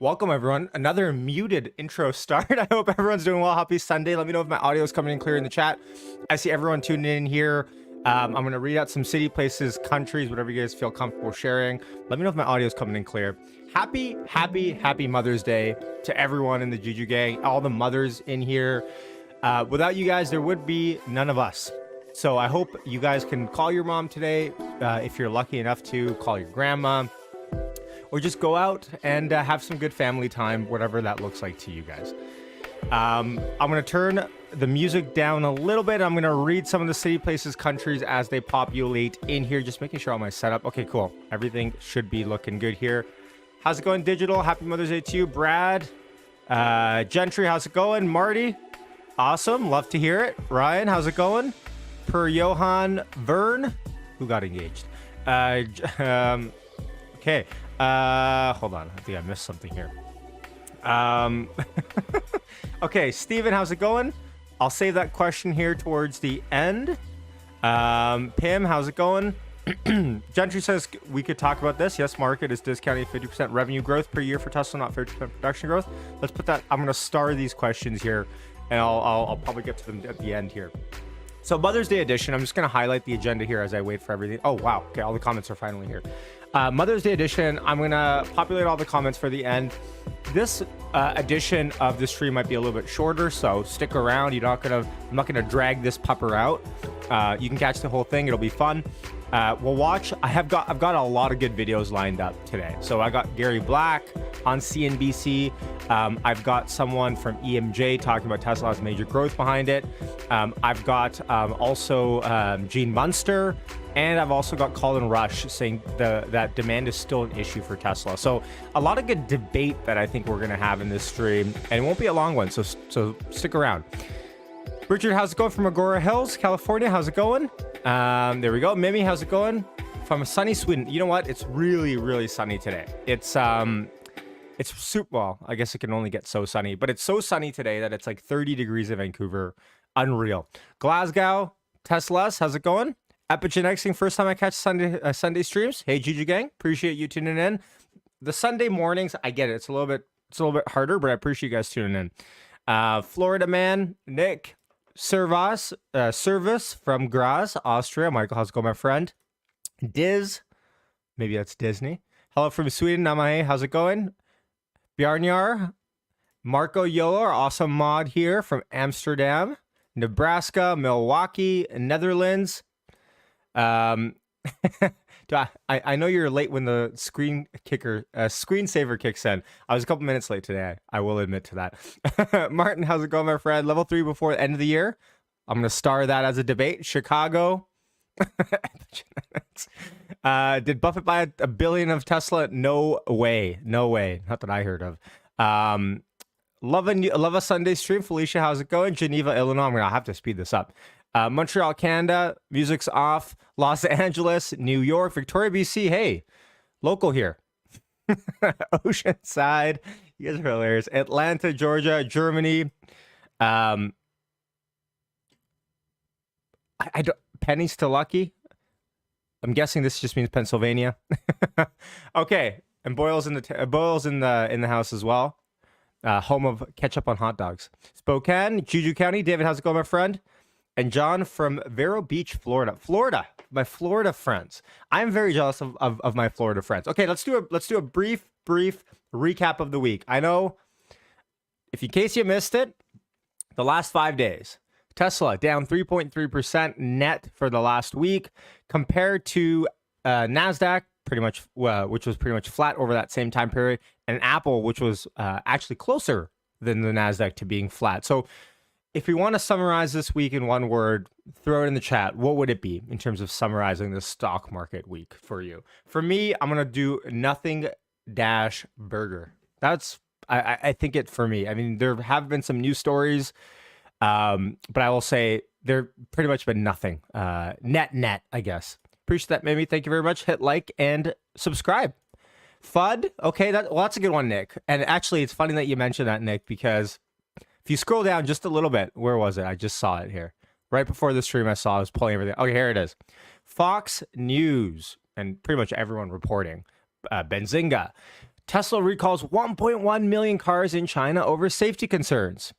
Welcome, everyone. Another muted intro start. I hope everyone's doing well. Happy Sunday. Let me know if my audio is coming in clear in the chat. I see everyone tuning in here. I'm going to read out some city, places, countries, whatever you guys feel comfortable sharing. Let me know if my audio is coming in clear. Happy Mother's Day to everyone in the Juju gang, all the mothers in here. Without you guys, there would be none of us. So I hope you guys can call your mom today. If you're lucky enough to call your grandma, or just go out and have some good family time, whatever that looks like to you guys. I'm going to turn the music down a little bit. I'm going to read some of the city, places, countries as they populate in here, just making sure all my setup. Okay, cool. Everything should be looking good here. How's it going, Digital? Happy Mother's Day to you. Brad, Gentry, how's it going? Marty, awesome. Love to hear it. Ryan, how's it going? Per Johan Vern, who got engaged. Okay. Hold on. I think I missed something here. Okay, Steven, how's it going? I'll save that question here towards the end. Pim, how's it going? Gentry says we could talk about this. Yes, market is discounting 50% revenue growth per year for Tesla, not 50% production growth. Let's put that. I'm going to star these questions here, and I'll probably get to them at the end here. So Mother's Day edition, I'm just going to highlight the agenda here as I wait for everything. Oh, wow. Okay, all the comments are finally here. Mother's Day edition, I'm going to populate all the comments for the end. This edition of the stream might be a little bit shorter, so stick around. I'm not going to drag this pupper out. You can catch the whole thing. It'll be fun. We'll watch. I've got a lot of good videos lined up today. So I got Gary Black on CNBC. I've got someone from EMJ talking about Tesla's major growth behind it. I've got also Gene Munster, and I've also got Colin Rush saying that demand is still an issue for Tesla. So a lot of good debate that I think we're going to have in this stream, and it won't be a long one. So stick around. Richard, how's it going from Agora Hills, California? How's it going? There we go. Mimi, how's it going? From sunny Sweden. You know what? It's really sunny today. It's super, well, I guess it can only get so sunny, but it's so sunny today that it's like 30 degrees in Vancouver. Unreal. Glasgow, Teslas, how's it going? Epigenexing, first time I catch Sunday streams. Hey, Juju gang, appreciate you tuning in. The Sunday mornings, I get it. It's a little bit harder, but I appreciate you guys tuning in. Florida man, Nick, Service from Graz, Austria. Michael, how's it going, my friend? Diz, maybe that's Disney. Hello from Sweden, Namahe, how's it going? Bjarnyar, Marco Yolo, our awesome mod here from Amsterdam, Nebraska, Milwaukee, Netherlands. I know you're late when the screensaver kicks in. I was a couple minutes late today. I will admit to that. Martin, how's it going, my friend? Level 3 before the end of the year. I'm going to star that as a debate. Chicago. Did Buffett buy $1 billion of Tesla? No way. Not that I heard of. Love a Sunday stream. Felicia, how's it going? Geneva, Illinois. I'm going to have to speed this up. Montreal, Canada, music's off. Los Angeles, New York, Victoria, BC. Hey, local here. Oceanside, you guys are hilarious. Atlanta, Georgia, Germany. I don't. Pennies to lucky. I'm guessing this just means Pennsylvania. Okay, and Boyle's in the house as well. Home of ketchup on hot dogs. Spokane, Juju County. David, how's it going, my friend? And John from Vero Beach, Florida. My Florida friends. I'm very jealous of my Florida friends. Okay, let's do a brief recap of the week. I know, in case you missed it, the last 5 days, Tesla down 3.3% net for the last week, compared to Nasdaq, which was pretty much flat over that same time period, and Apple, which was actually closer than the Nasdaq to being flat. So, if you want to summarize this week in one word, throw it in the chat. What would it be in terms of summarizing the stock market week for you? For me, I'm going to do nothing dash burger. That's, I think it for me. I mean, there have been some news stories, but I will say there pretty much been nothing. Net, I guess. Appreciate that, Mimi. Thank you very much. Hit like and subscribe. FUD. Okay, that's a good one, Nick. And actually, it's funny that you mentioned that, Nick, because if you scroll down just a little bit, where was it? I just saw it here. Right before the stream, I was pulling everything. Okay, here it is. Fox News, and pretty much everyone reporting. Benzinga. Tesla recalls 1.1 million cars in China over safety concerns.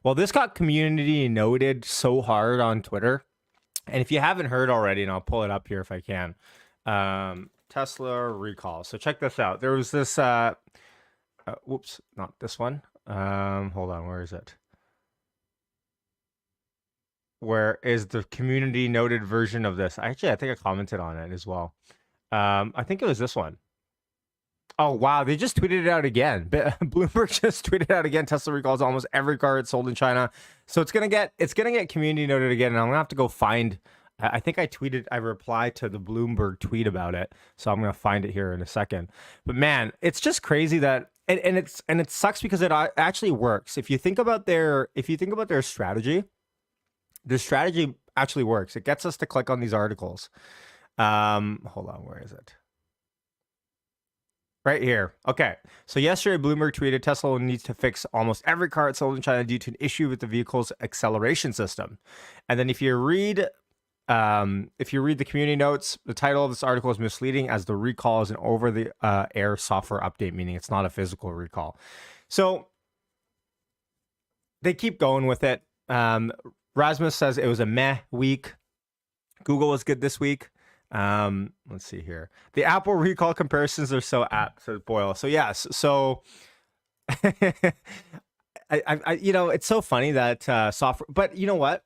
Well, this got community noted so hard on Twitter. And if you haven't heard already, and I'll pull it up here if I can, Tesla recall. So check this out. There was this, whoops, not this one. Hold on, where is it? Where is the community noted version of this? Actually, I think I commented on it as well. I think it was this one. Oh, wow. They just tweeted it out again. Bloomberg just tweeted out again. Tesla recalls almost every car it's sold in China. So it's going to get community noted again. And I'm going to have to go find, I think I replied to the Bloomberg tweet about it. So I'm going to find it here in a second. But man, it's just crazy that, and it sucks because it actually works. If you think about their strategy, the strategy actually works. It gets us to click on these articles. Hold on. Where is it? Right here. Okay. So yesterday, Bloomberg tweeted Tesla needs to fix almost every car it sold in China due to an issue with the vehicle's acceleration system. And then if you read the community notes, the title of this article is misleading as the recall is an over-the-air software update, meaning it's not a physical recall. So they keep going with it. Rasmus says it was a meh week. Google was good this week. Let's see here. The Apple recall comparisons are so apt to Boyle. So yes, so I it's so funny that software, but you know what?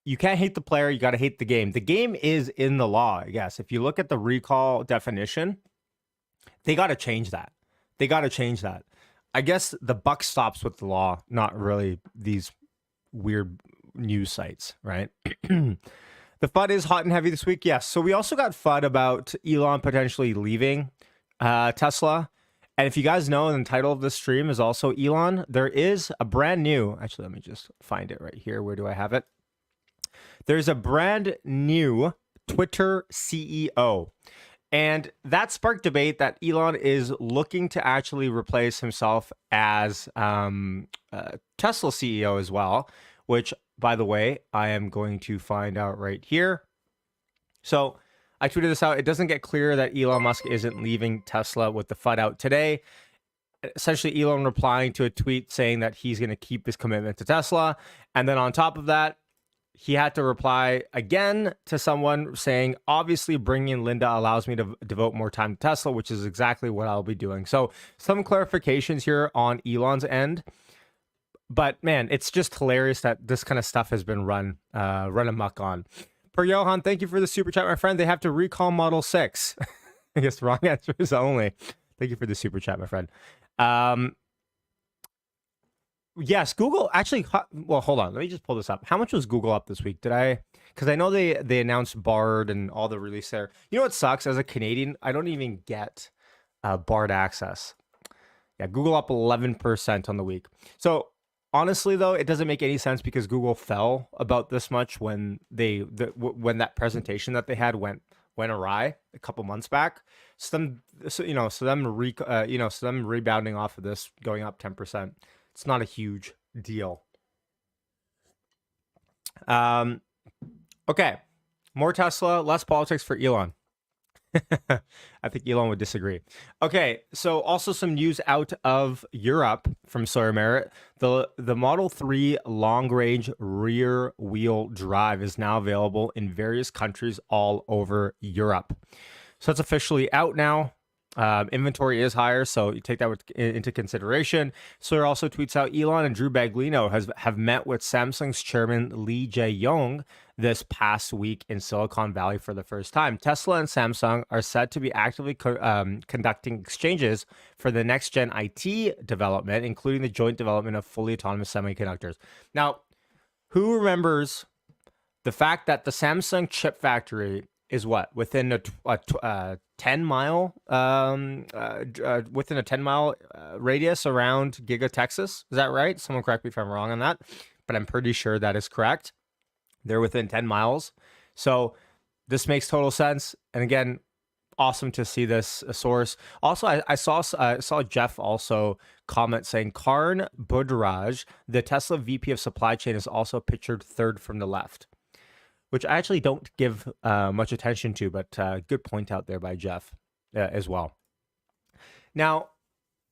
You can't hate the player, you got to hate the game. The game is in the law, I guess. If you look at the recall definition, they got to change that. I guess the buck stops with the law, not really these weird news sites, right? The FUD is hot and heavy this week. Yes. So we also got FUD about Elon potentially leaving Tesla. And if you guys know, the title of this stream is also Elon. There is a brand new, actually, let me just find it right here. Where do I have it? There's a brand new Twitter CEO. And that sparked debate that Elon is looking to actually replace himself as Tesla CEO as well, which, by the way, I am going to find out right here. So I tweeted this out. It doesn't get clear that Elon Musk isn't leaving Tesla with the FUD out today. Essentially, Elon replying to a tweet saying that he's going to keep his commitment to Tesla. And then on top of that, he had to reply again to someone saying, obviously bringing in Linda allows me to devote more time to Tesla, which is exactly what I'll be doing. So some clarifications here on Elon's end. But man, it's just hilarious that this kind of stuff has been run amok on. Per Johan, thank you for the super chat, my friend. They have to recall Model 6. I guess the wrong answer is only. Thank you for the super chat, my friend. Yes, Google actually. Well, hold on. Let me just pull this up. How much was Google up this week? Because I know they announced Bard and all the release there. You know what sucks? As a Canadian, I don't even get Bard access. Yeah, Google up 11% on the week. So honestly, though, it doesn't make any sense because Google fell about this much when when that presentation that they had went awry a couple months back. So them rebounding off of this, going up 10%. It's not a huge deal. Okay, more Tesla, less politics for Elon. I think Elon would disagree. Okay, so also some news out of Europe from Sawyer Merritt. The Model 3 long-range rear-wheel drive is now available in various countries all over Europe. So it's officially out now. Inventory is higher, so you take that into consideration. Sawyer also tweets out Elon and Drew Baglino have met with Samsung's chairman Lee Jae-yong this past week in Silicon Valley for the first time. Tesla and Samsung are said to be actively conducting exchanges for the next-gen IT development, including the joint development of fully autonomous semiconductors. Now, who remembers the fact that the Samsung chip factory is what? Within a 10-mile radius around Giga, Texas? Is that right? Someone correct me if I'm wrong on that, but I'm pretty sure that is correct. They're within 10 miles. So this makes total sense. And again, awesome to see this source. Also, I saw Jeff also comment saying Karn Budraj, the Tesla VP of supply chain, is also pictured third from the left, which I actually don't give much attention to, but good point out there by Jeff as well. Now,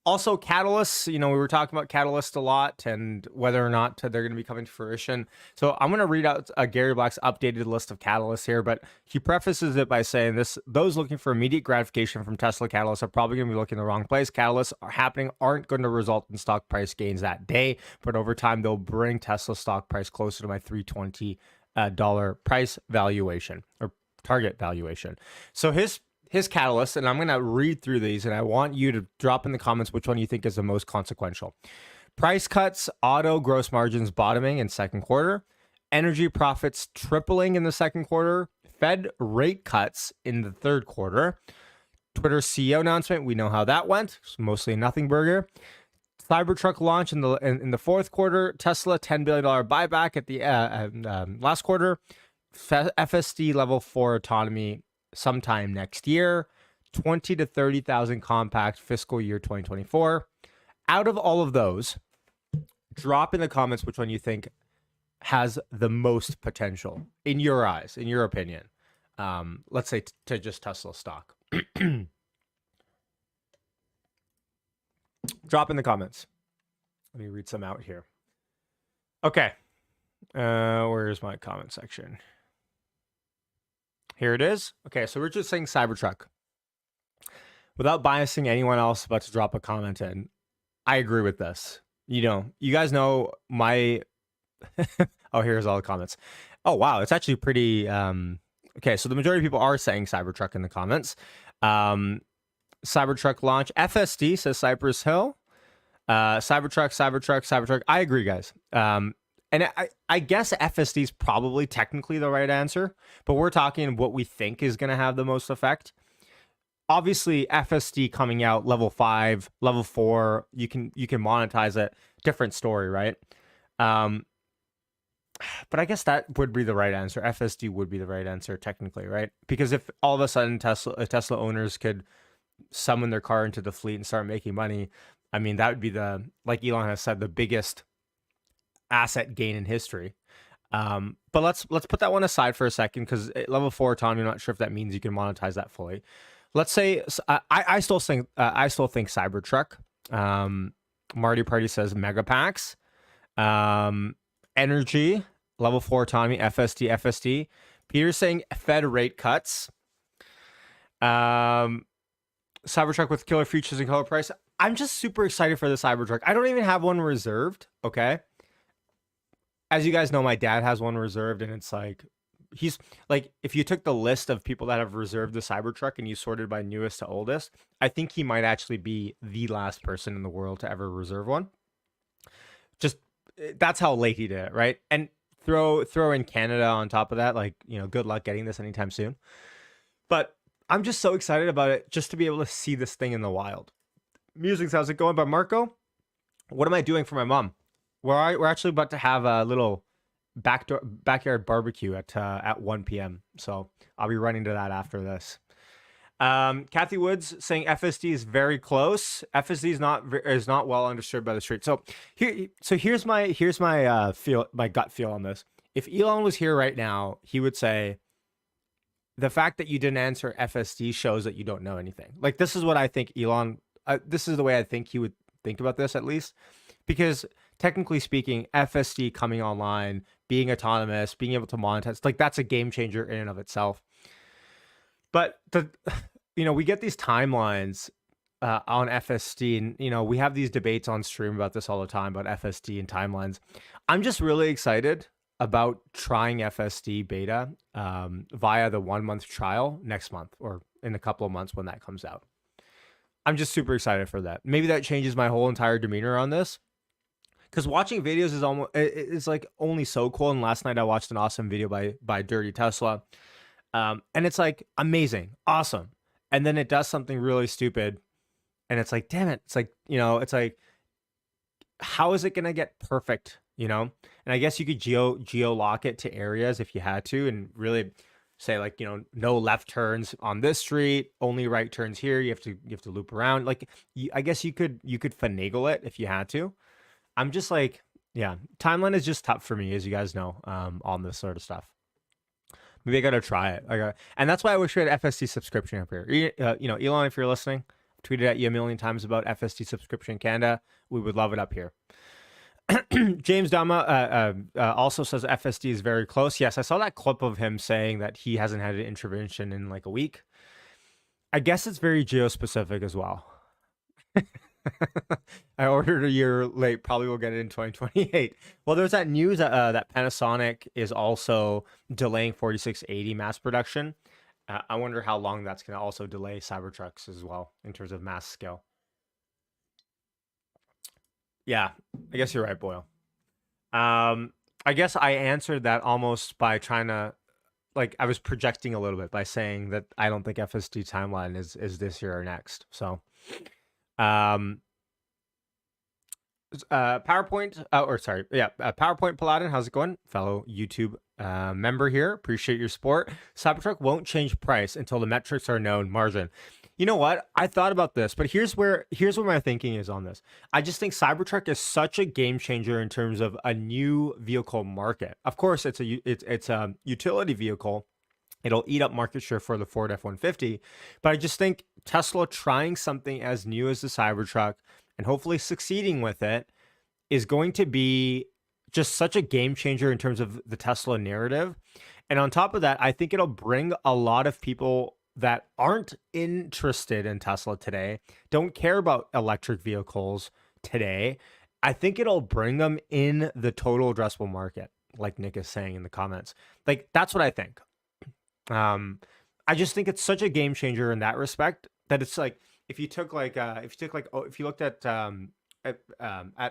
also, catalysts, we were talking about catalysts a lot and whether or not they're going to be coming to fruition. So I'm going to read out Gary Black's updated list of catalysts here, but he prefaces it by saying those looking for immediate gratification from Tesla catalysts are probably going to be looking in the wrong place. Catalysts aren't going to result in stock price gains that day, but over time, they'll bring Tesla stock price closer to my $320 price valuation or target valuation. So his catalyst, and I'm going to read through these, and I want you to drop in the comments which one you think is the most consequential. Price cuts, auto gross margins bottoming in second quarter, energy profits tripling in the second quarter, Fed rate cuts in the third quarter, Twitter CEO announcement, we know how that went, it's mostly a nothing burger. Cybertruck launch in the fourth quarter, Tesla $10 billion buyback at the last quarter, FSD level 4 autonomy sometime next year, 20 to 30,000 compact fiscal year 2024. Out of all of those, drop in the comments which one you think has the most potential in your eyes, in your opinion. Let's say to just Tesla stock. Drop in the comments. Let me read some out here. Okay. Where's my comment section? Here it is. Okay, so we're just saying Cybertruck. Without biasing anyone else about to drop a comment in, I agree with this. You guys know my... oh, here's all the comments. Oh, wow. It's actually pretty... Okay, so the majority of people are saying Cybertruck in the comments. Cybertruck launch. FSD says Cypress Hill. Cybertruck. I agree, guys. And I guess FSD is probably technically the right answer, but we're talking what we think is going to have the most effect. Obviously, FSD coming out level 5, level 4, you can monetize it. Different story, right? But I guess that would be the right answer. FSD would be the right answer technically, right? Because if all of a sudden Tesla owners could summon their car into the fleet and start making money, I mean, that would be like Elon has said, the biggest asset gain in history. But let's put that one aside for a second, because level 4 autonomy, I'm not sure if that means you can monetize that fully. Let's say I still think Cybertruck. Marty Party says Megapacks. Energy, level 4 autonomy, FSD. Peter's saying Fed rate cuts. Cybertruck with killer features and color price. I'm just super excited for the Cybertruck. I don't even have one reserved, okay? As you guys know, my dad has one reserved, and it's like, he's like, if you took the list of people that have reserved the Cybertruck and you sorted by newest to oldest, I think he might actually be the last person in the world to ever reserve one. Just, that's how late he did it, right? And throw in Canada on top of that, like, good luck getting this anytime soon. But I'm just so excited about it, just to be able to see this thing in the wild. Musings, how's it going? By Marco, what am I doing for my mom? We're actually about to have a little backyard barbecue at 1 p.m. So I'll be running to that after this. Kathy Woods saying FSD is very close. FSD is not well understood by the street. So here's my gut feel on this. If Elon was here right now, he would say, the fact that you didn't answer FSD shows that you don't know anything. Like, this is what I think Elon, this is the way I think he would think about this, at least, because technically speaking, FSD coming online, being autonomous, being able to monetize, like, that's a game changer in and of itself. But we get these timelines on FSD, and we have these debates on stream about this all the time, about FSD and timelines. I'm just really excited about trying FSD beta via the 1 month trial next month, or in a couple of months when that comes out. I'm just super excited for that. Maybe that changes my whole entire demeanor on this, because watching videos is like only so cool. And last night I watched an awesome video by Dirty Tesla, and it's like amazing, awesome, and then it does something really stupid, and it's like, damn it, it's like, it's like, how is it gonna get perfect? And I guess you could geo lock it to areas if you had to, and really say, like, no left turns on this street, only right turns here. You have to loop around. Like, I guess you could finagle it if you had to. I'm just like, yeah, timeline is just tough for me, as you guys know, on this sort of stuff. Maybe I gotta try it. And that's why I wish we had FSD subscription up here. Elon, if you're listening, I've tweeted at you a million times about FSD subscription in Canada. We would love it up here. James Dama also says FSD is very close. Yes, I saw that clip of him saying that he hasn't had an intervention in like a week. I guess it's very geo-specific as well. I ordered a year late, probably will get it in 2028. Well, there's that news that Panasonic is also delaying 4680 mass production. I wonder how long that's going to also delay Cybertrucks as well in terms of mass scale. Yeah, I guess you're right, Boyle. I guess I answered that almost by trying to, like, I was projecting a little bit by saying that I don't think FSD timeline is this year or next. So, PowerPoint, PowerPoint Paladin, how's it going? Fellow YouTube member here. Appreciate your support. Cybertruck won't change price until the metrics are known. Margin. You know what? I thought about this, but here's where my thinking is on this. I just think Cybertruck is such a game changer in terms of a new vehicle market. Of course, it's a utility vehicle. It'll eat up market share for the Ford F-150, but I just think Tesla trying something as new as the Cybertruck and hopefully succeeding with it is going to be just such a game changer in terms of the Tesla narrative. And on top of that, I think it'll bring a lot of people that aren't interested in Tesla today, don't care about electric vehicles today. I think it'll bring them in the total addressable market, like Nick is saying in the comments. Like, that's what I think. I just think it's such a game changer in that respect that it's like, if you looked at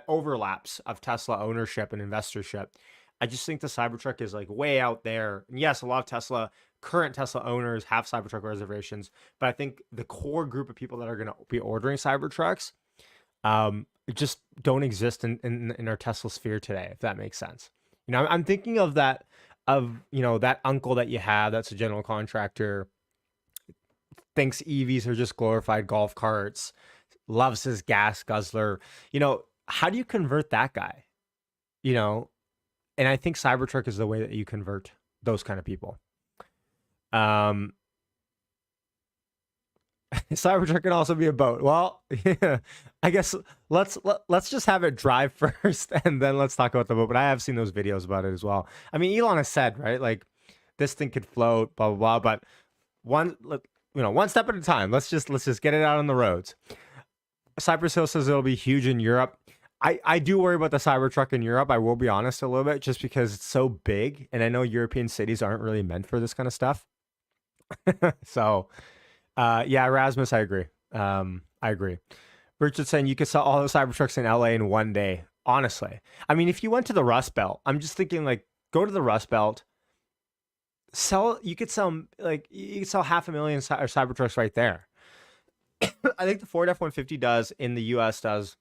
overlaps of Tesla ownership and investorship, I just think the Cybertruck is like way out there. And yes, a lot of current Tesla owners have Cybertruck reservations, but I think the core group of people that are going to be ordering Cybertrucks just don't exist in our Tesla sphere today, if that makes sense. You know, I'm thinking of that uncle that you have that's a general contractor, thinks EVs are just glorified golf carts, loves his gas guzzler. You know, how do you convert that guy? You know, and I think Cybertruck is the way that you convert those kind of people. Cybertruck can also be a boat. Well, yeah, I guess let's just have it drive first, and then let's talk about the boat. But I have seen those videos about it as well. I mean, Elon has said, right, like this thing could float, blah blah blah. But one step at a time. Let's just get it out on the roads. Cypress Hill says it'll be huge in Europe. I do worry about the Cybertruck in Europe. I will be honest a little bit, just because it's so big, and I know European cities aren't really meant for this kind of stuff. So, yeah, Erasmus, I agree. I agree. Richard's saying you could sell all the Cybertrucks in LA in one day. Honestly, I mean, if you went to the Rust Belt, I'm just thinking like go to the Rust Belt, you could sell 500,000 Cybertrucks right there. I think the Ford F-150 does in the US does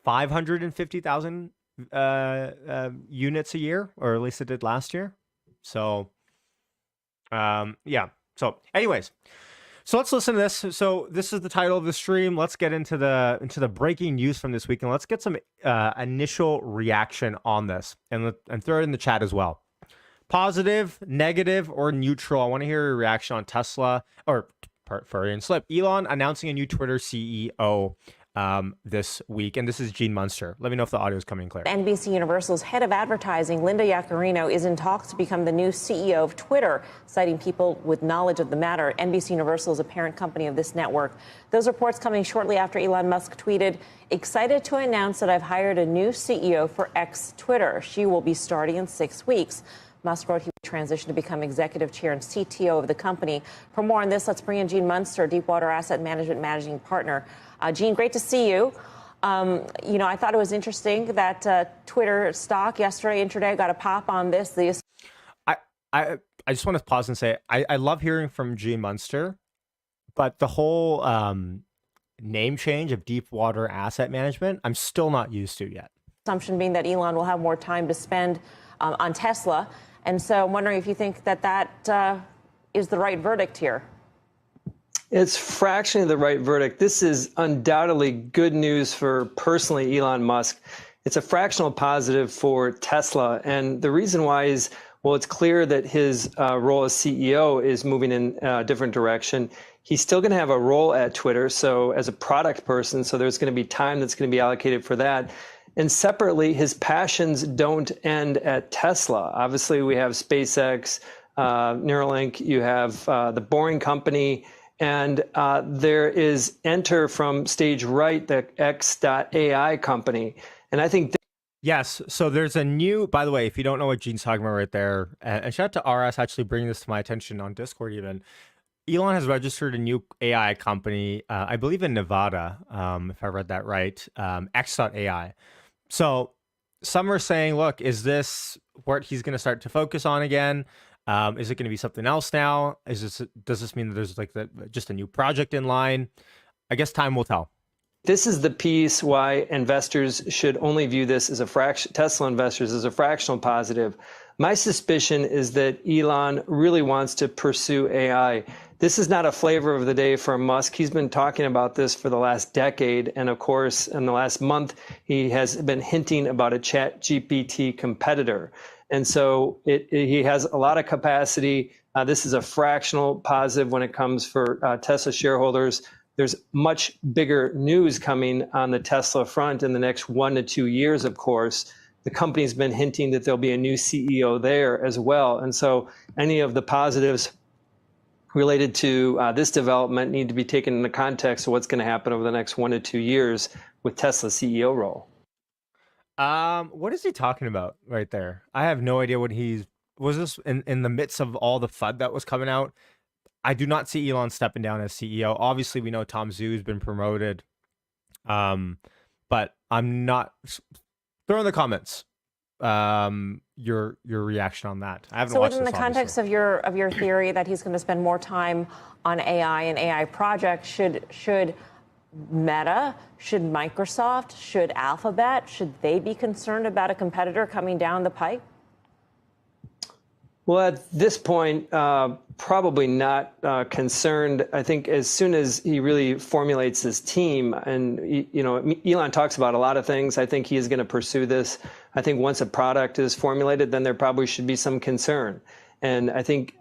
550,000 units a year, or at least it did last year. So, yeah. So anyways, so let's listen to this. So this is the title of the stream. Let's get into the breaking news from this week, and let's get some initial reaction on this, and throw it in the chat as well. Positive, negative, or neutral. I want to hear your reaction on Tesla, or Furry and Slip. Elon announcing a new Twitter CEO this week, and this is Gene Munster. Let me know if the audio is coming clear. NBC Universal's head of advertising, Linda Yaccarino, is in talks to become the new CEO of Twitter, citing people with knowledge of the matter. NBC Universal is a parent company of this network. Those reports coming shortly after Elon Musk tweeted, "Excited to announce that I've hired a new CEO for X Twitter. She will be starting in 6 weeks." Musk wrote he would transition to become executive chair and CTO of the company. For more on this, let's bring in Gene Munster, Deepwater Asset Management managing partner. Gene, great to see you. I thought it was interesting that Twitter stock yesterday, intraday, got a pop on this. I just want to pause and say I love hearing from Gene Munster, but the whole name change of Deepwater Asset Management, I'm still not used to yet. Assumption being that Elon will have more time to spend on Tesla. And so I'm wondering if you think that is the right verdict here. It's fractionally the right verdict. This is undoubtedly good news for personally Elon Musk. It's a fractional positive for Tesla. And the reason why is, well, it's clear that his role as CEO is moving in a different direction. He's still going to have a role at Twitter, so as a product person, so there's going to be time that's going to be allocated for that. And separately, his passions don't end at Tesla. Obviously, we have SpaceX, Neuralink, you have the Boring Company, and there is Enter from stage right, the X.AI company. And I think Yes. So there's a new, by the way, if you don't know what Gene's talking about right there, and shout out to RS actually bringing this to my attention on Discord even. Elon has registered a new AI company, I believe in Nevada, if I read that right, X.AI. So some are saying, look, is this what he's going to start to focus on again? Is it going to be something else now? Does this mean that there's like just a new project in line? I guess time will tell. this is the piece why investors should only view this as a fraction, Tesla investors as a fractional positive. My suspicion is that Elon really wants to pursue AI. This is not a flavor of the day for Musk. He's been talking about this for the last decade. And of course, in the last month, he has been hinting about a ChatGPT competitor. And so he has a lot of capacity. This is a fractional positive when it comes for Tesla shareholders. There's much bigger news coming on the Tesla front in the next 1 to 2 years, of course. The company's been hinting that there'll be a new CEO there as well. And so any of the positives related to this development need to be taken in the context of what's going to happen over the next 1 to 2 years with Tesla's CEO role. What is he talking about right there? I have no idea what was this in the midst of all the FUD that was coming out? I do not see Elon stepping down as CEO. Obviously, we know Tom Zhu's been promoted. But I'm not. Throw in the comments your reaction on that. I haven't so watched within this, the context of your theory that he's going to spend more time on AI and AI projects, should Meta, should Microsoft, should Alphabet, should they be concerned about a competitor coming down the pike? Well, at this point, probably not concerned. I think as soon as he really formulates his team, and Elon talks about a lot of things, I think he is going to pursue this. I think once a product is formulated, then there probably should be some concern. And I think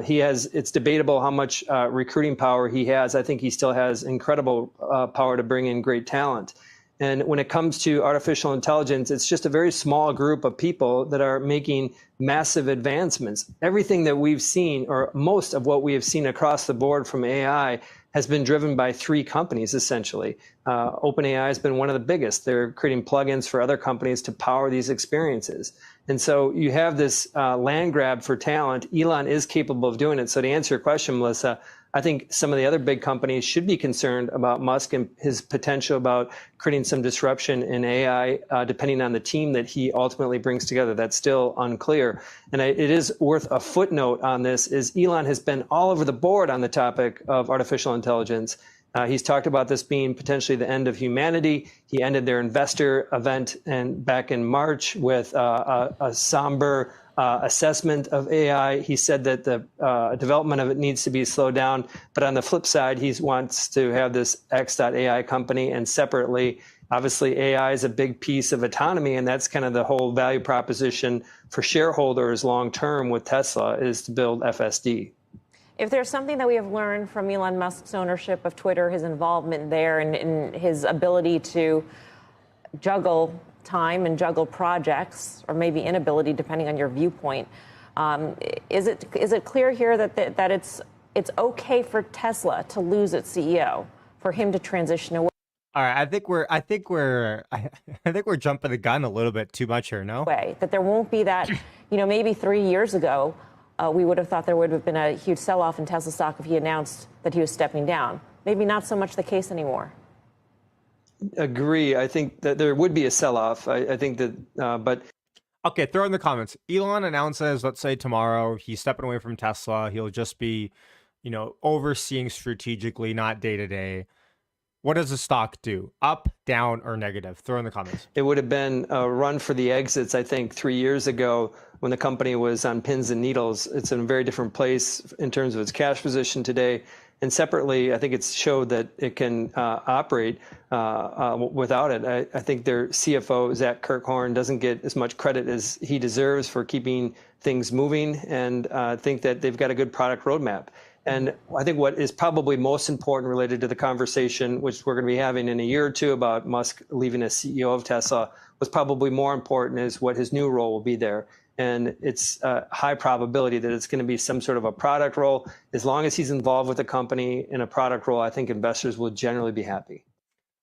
he has. It's debatable how much recruiting power he has. I think he still has incredible power to bring in great talent. And when it comes to artificial intelligence, it's just a very small group of people that are making massive advancements. Everything that we've seen, or most of what we have seen across the board from AI, has been driven by 3 companies, essentially. OpenAI has been one of the biggest. They're creating plugins for other companies to power these experiences. And so you have this land grab for talent. Elon is capable of doing it. So to answer your question, Melissa, I think some of the other big companies should be concerned about Musk and his potential about creating some disruption in AI, depending on the team that he ultimately brings together. That's still unclear. And it is worth a footnote on this, is Elon has been all over the board on the topic of artificial intelligence. He's talked about this being potentially the end of humanity. He ended their investor event back in March with a somber assessment of AI. He said that the development of it needs to be slowed down. But on the flip side, he wants to have this X.AI company. And separately, obviously, AI is a big piece of autonomy. And that's kind of the whole value proposition for shareholders long term with Tesla, is to build FSD. If there's something that we have learned from Elon Musk's ownership of Twitter, his involvement there, and his ability to juggle time and juggle projects, or maybe inability, depending on your viewpoint, is it clear here that it's okay for Tesla to lose its CEO, for him to transition away? All right, I think we're jumping the gun a little bit too much here. No, that there won't be that. Maybe 3 years ago, we would have thought there would have been a huge sell-off in Tesla stock if he announced that he was stepping down. Maybe not so much the case anymore. Agree. I think that there would be a sell-off. I think that, but. Okay, throw in the comments. Elon announces, let's say tomorrow, he's stepping away from Tesla. He'll just be, overseeing strategically, not day to day. What does the stock do? Up, down, or negative? Throw in the comments. It would have been a run for the exits, I think, 3 years ago when the company was on pins and needles. It's in a very different place in terms of its cash position today. And separately, I think it's showed that it can operate without it. I think their CFO, Zach Kirkhorn, doesn't get as much credit as he deserves for keeping things moving. And I think that they've got a good product roadmap. And I think what is probably most important related to the conversation, which we're going to be having in a year or two about Musk leaving as CEO of Tesla, was probably more important is what his new role will be there. And it's a high probability that it's going to be some sort of a product role. As long as he's involved with the company in a product role, I think investors will generally be happy.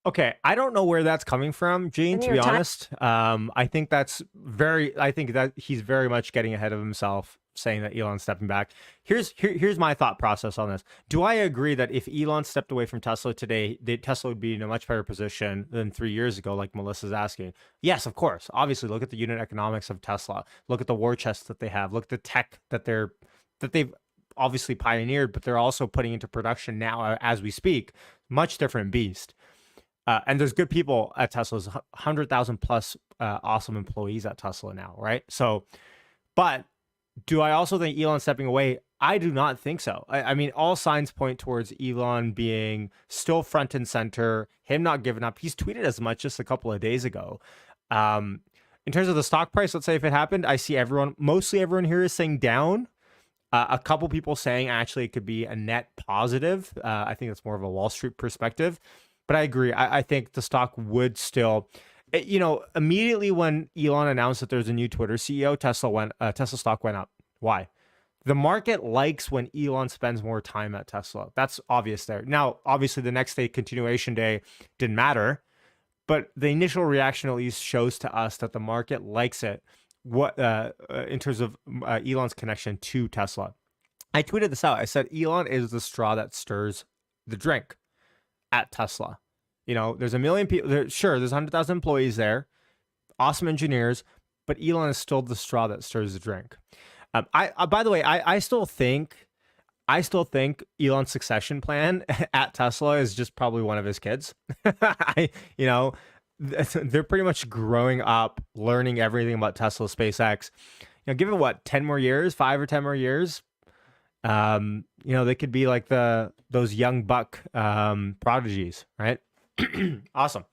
Okay, I don't know where that's coming from, Gene, to be honest. I think that he's very much getting ahead of himself, saying that Elon's stepping back. Here's my thought process on this. Do I agree that if Elon stepped away from Tesla today, Tesla would be in a much better position than 3 years ago, like Melissa's asking? Yes, of course. Obviously, look at the unit economics of Tesla. Look at the war chest that they have. Look at the tech that they've obviously pioneered, but they're also putting into production now as we speak. Much different beast. And there's good people at Tesla. There's 100,000 plus awesome employees at Tesla now, right? So, but do I also think Elon stepping away? I do not think so. I mean, all signs point towards Elon being still front and center, him not giving up. He's tweeted as much just a couple of days ago. In terms of the stock price, let's say if it happened, I see mostly everyone here is saying down. A couple people saying actually it could be a net positive. I think that's more of a Wall Street perspective. But I agree. I think the stock would still, immediately when Elon announced that there's a new Twitter CEO, Tesla stock went up. Why? The market likes when Elon spends more time at Tesla. That's obvious there. Now, obviously, the next day, continuation day, didn't matter. But the initial reaction at least shows to us that the market likes it. What in terms of Elon's connection to Tesla. I tweeted this out. I said, Elon is the straw that stirs the drink at Tesla. There's a million people. Sure, there's 100,000 employees there, awesome engineers, but Elon is still the straw that stirs the drink. By the way, I still think Elon's succession plan at Tesla is just probably one of his kids. They're pretty much growing up, learning everything about Tesla, SpaceX. Give it 10 more years, 5 or 10 more years. They could be like those young buck prodigies, right? Awesome.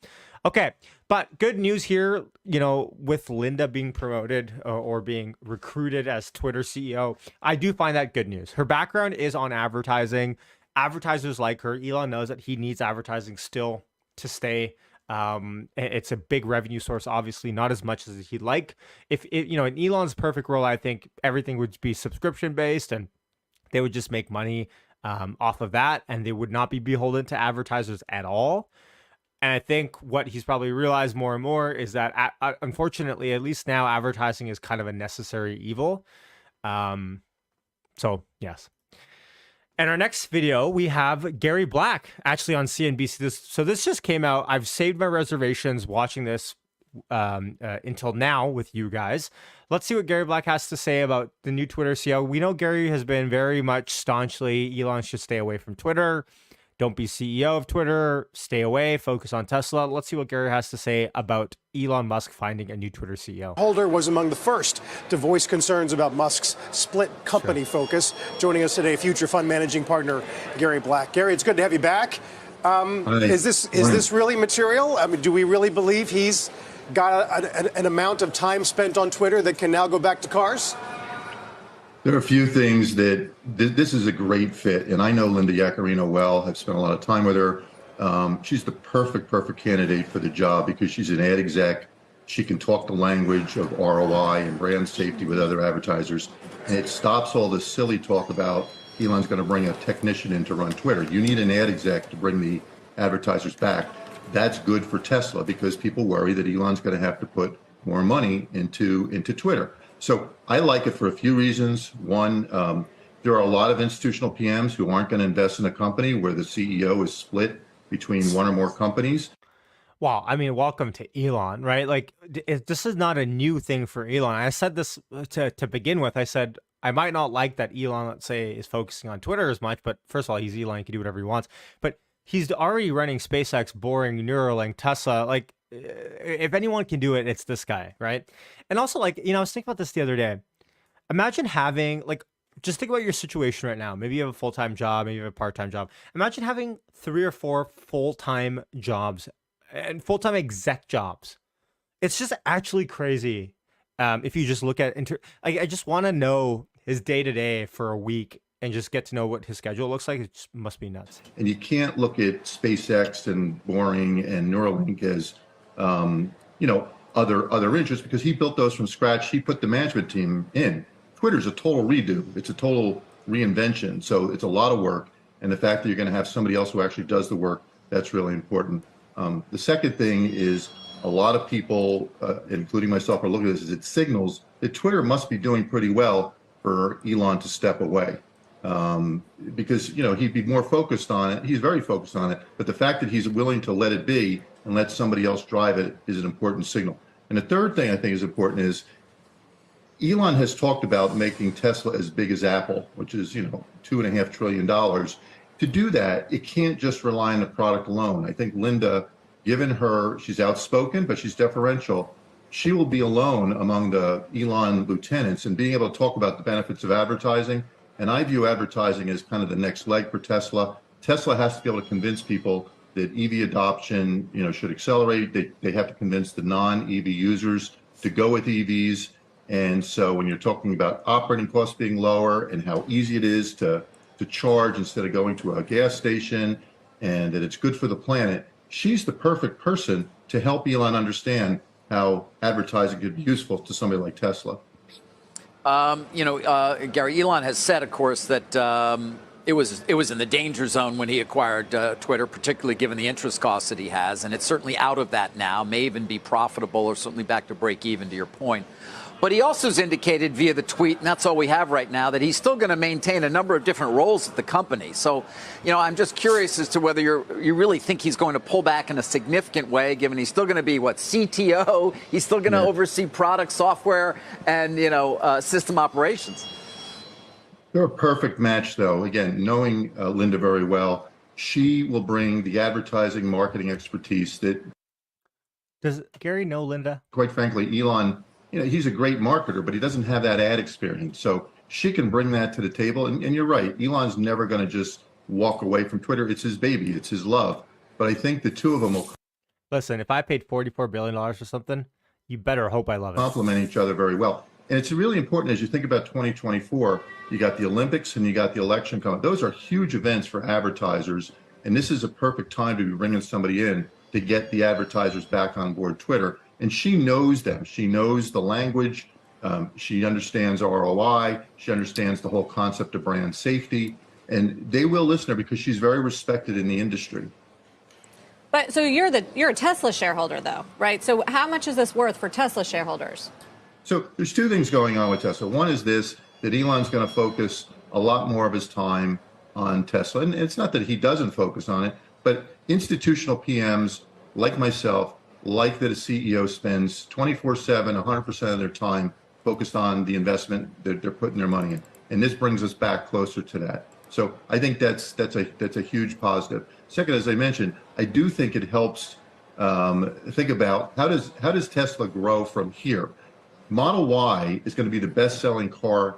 Okay, but good news here, with Linda being promoted or being recruited as Twitter CEO. I do find that good news. Her background is on advertising. Advertisers like her. Elon knows that he needs advertising still to stay. It's a big revenue source, obviously, not as much as he'd like. If in Elon's perfect world, I think everything would be subscription based and they would just make money off of that, and they would not be beholden to advertisers at all. And I think what he's probably realized more and more is that, unfortunately, at least now, advertising is kind of a necessary evil. So, yes. And our next video, we have Gary Black, actually on CNBC. So this just came out. I've saved my reservations watching this until now with you guys. Let's see what Gary Black has to say about the new Twitter CEO. We know Gary has been very much staunchly, Elon should stay away from Twitter. Don't be CEO of Twitter. Stay away. Focus on Tesla. Let's see what Gary has to say about Elon Musk finding a new Twitter CEO. Holder was among the first to voice concerns about Musk's split company focus. Joining us today, future fund managing partner Gary Black. Gary, it's good to have you back. Is this really material? I mean, do we really believe he's got an amount of time spent on Twitter that can now go back to cars? There are a few things that this is a great fit, and I know Linda Yaccarino well. I've spent a lot of time with her. She's the perfect candidate for the job because she's an ad exec. She can talk the language of ROI and brand safety with other advertisers, and it stops all this silly talk about Elon's going to bring a technician in to run Twitter. You need an ad exec to bring the advertisers back. That's good for Tesla because people worry that Elon's going to have to put more money into Twitter. So I like it for a few reasons. One, there are a lot of institutional PMs who aren't going to invest in a company where the CEO is split between one or more companies. Wow, I mean, welcome to Elon, right? Like, this is not a new thing for Elon. I said this to begin with. I said, I might not like that Elon, let's say, is focusing on Twitter as much, but first of all, he's Elon, he can do whatever he wants. But he's already running SpaceX, Boring, Neuralink, Tesla. Like, if anyone can do it, it's this guy, right? And also, like, I was thinking about this the other day. Imagine having, like, just think about your situation right now. Maybe you have a full-time job, maybe you have a part-time job. Imagine having 3 or 4 full-time jobs and full-time exec jobs. It's just actually crazy. If you just look at, I just want to know his day-to-day for a week and just get to know what his schedule looks like, it just must be nuts. And you can't look at SpaceX and Boring and Neuralink as, other interests, because he built those from scratch. He put the management team in. Twitter's a total redo. It's a total reinvention. So it's a lot of work. And the fact that you're going to have somebody else who actually does the work, that's really important. The second thing is a lot of people, including myself, are looking at this as it signals that Twitter must be doing pretty well for Elon to step away. Because, he'd be more focused on it. He's very focused on it. But the fact that he's willing to let it be and let somebody else drive it is an important signal. And the third thing I think is important is Elon has talked about making Tesla as big as Apple, which is, $2.5 trillion. To do that, it can't just rely on the product alone. I think Linda, given she's outspoken, but she's deferential. She will be alone among the Elon lieutenants in being able to talk about the benefits of advertising. And I view advertising as kind of the next leg for Tesla. Tesla has to be able to convince people that EV adoption, should accelerate. They have to convince the non-EV users to go with EVs. And so when you're talking about operating costs being lower and how easy it is to charge instead of going to a gas station, and that it's good for the planet, she's the perfect person to help Elon understand how advertising could be useful to somebody like Tesla. Gary, Elon has said, of course, that it was in the danger zone when he acquired Twitter, particularly given the interest costs that he has. And it's certainly out of that now, may even be profitable or certainly back to break even, to your point. But he also has indicated via the tweet, and that's all we have right now, that he's still going to maintain a number of different roles at the company. So, I'm just curious as to whether you really think he's going to pull back in a significant way, given he's still going to be, CTO, he's still going to oversee product, software, and, system operations. They're a perfect match, though. Again, knowing Linda very well, she will bring the advertising marketing expertise that... Does Gary know Linda? Quite frankly, Elon... he's a great marketer, but he doesn't have that ad experience. So she can bring that to the table. And you're right, Elon's never going to just walk away from Twitter. It's his baby. It's his love. But I think the two of them will... Listen, if I paid $44 billion for something, you better hope I love it. ...complement each other very well. And it's really important as you think about 2024, you got the Olympics and you got the election coming. Those are huge events for advertisers. And this is a perfect time to be bringing somebody in to get the advertisers back on board Twitter. And she knows them. She knows the language. She understands ROI. She understands the whole concept of brand safety. And they will listen to her because she's very respected in the industry. But so you're a Tesla shareholder, though, right? So how much is this worth for Tesla shareholders? So there's two things going on with Tesla. One is this, that Elon's going to focus a lot more of his time on Tesla. And it's not that he doesn't focus on it, but institutional PMs like myself, like that a CEO spends 24/7, 100% of their time focused on the investment that they're putting their money in. And this brings us back closer to that. So I think that's a huge positive. Second, as I mentioned, I do think it helps think about how does Tesla grow from here? Model Y is going to be the best-selling car